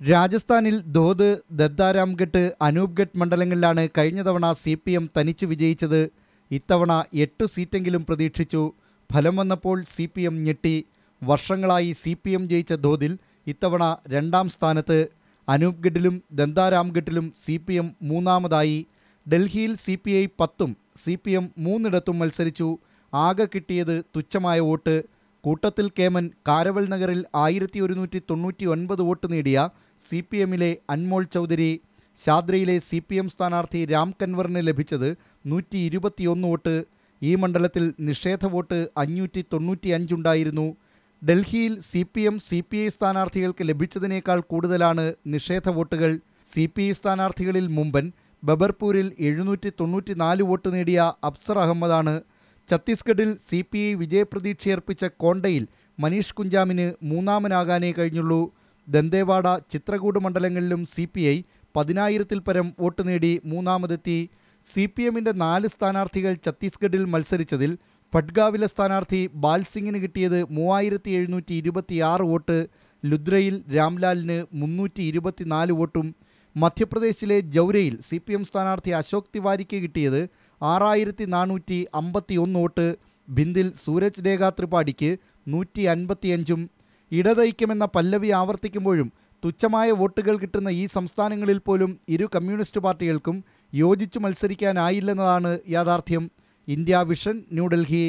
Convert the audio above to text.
രാജസ്ഥാനിൽ ധോത്, ദദ്ദാരാംഗഡ്, അനൂപ്ഗഡ് മണ്ഡലങ്ങളിലാണ് കഴിഞ്ഞ തവണ CPM തനിച്ച് വിജയിച്ചത്. ഇത്തവണ 8 സീറ്റെങ്കിലും പ്രതീക്ഷിച്ചു. ഫലം വന്നപ്പോൾ CPM ഞെട്ടി. വർഷങ്ങളായി CPM ജയിച്ച ധോതിൽ ഇത്തവണ 2ാം സ്ഥാനത്ത്. അനൂപ്ഗഡിലും ദന്താരാംഗഡിലും CPM 3ാമതായി. ഡൽഹിയിൽ CPI 10ഉം CPM 3ഇടത്തും മത്സരിച്ചു. ആകെ കിട്ടിയത് തുച്ഛമായ വോട്ട്. കൂട്ടത്തിൽ കേമൻ കാരവൽ നഗറിൽ 1199 വോട്ട് നേടിയ CPMിലെ അൻമോൾ ചൗധരി. ഷാദ്രയിലെ CPM സ്ഥാനാർത്ഥി രാം കൻവറിന് ലഭിച്ചത് 121 വോട്ട്. ഈ മണ്ഡലത്തിൽ നിഷേധ വോട്ട് 595 ഉണ്ടായിരുന്നു. ഡൽഹിയിൽ CPM CPI സ്ഥാനാർത്ഥികൾക്ക് ലഭിച്ചതിനേക്കാൾ കൂടുതലാണ് നിഷേധ വോട്ടുകൾ. CPI സ്ഥാനാർത്ഥികളിൽ മുമ്പൻ ബബർപൂരിൽ 794 വോട്ട് നേടിയ അഫ്സർ അഹമ്മദാണ്. ഛത്തീസ്ഗഡിൽ CPI വിജയപ്രതീക്ഷയർപ്പിച്ച കോണ്ടയിൽ മനീഷ് കുഞ്ചാമിന് 3ാമനാകാനേ കഴിഞ്ഞുള്ളൂ. ദന്തേവാഡ, ചിത്രകൂട് മണ്ഡലങ്ങളിലും CPI 10,000-ൽ പരം വോട്ട് നേടി 3ാമതെത്തി. CPMിൻ്റെ 4 സ്ഥാനാർത്ഥികൾ ഛത്തീസ്ഗഡിൽ മത്സരിച്ചതിൽ ഫഡ്ഗാവിലെ സ്ഥാനാർത്ഥി ബാൽസിംഗിന് കിട്ടിയത് 3,726 വോട്ട്. ലുദ്രയിൽ രാംലാലിന് 324 വോട്ടും. മധ്യപ്രദേശിലെ ജൗരയിൽ CPM സ്ഥാനാർത്ഥി അശോക് തിവാരിക്ക് കിട്ടിയത് 6,451 വോട്ട്. ഭിന്ദിൽ സൂരജ് രേഖ ത്രിപാഠിക്ക് 155ഉം. ഇടതൈക്യമെന്ന പല്ലവി ആവർത്തിക്കുമ്പോഴും തുച്ഛമായ വോട്ടുകൾ കിട്ടുന്ന ഈ സംസ്ഥാനങ്ങളിൽ പോലും ഇരു കമ്മ്യൂണിസ്റ്റ് പാർട്ടികൾക്കും യോജിച്ചു മത്സരിക്കാനായില്ലെന്നതാണ് യാഥാർത്ഥ്യം. India vision, New Delhi.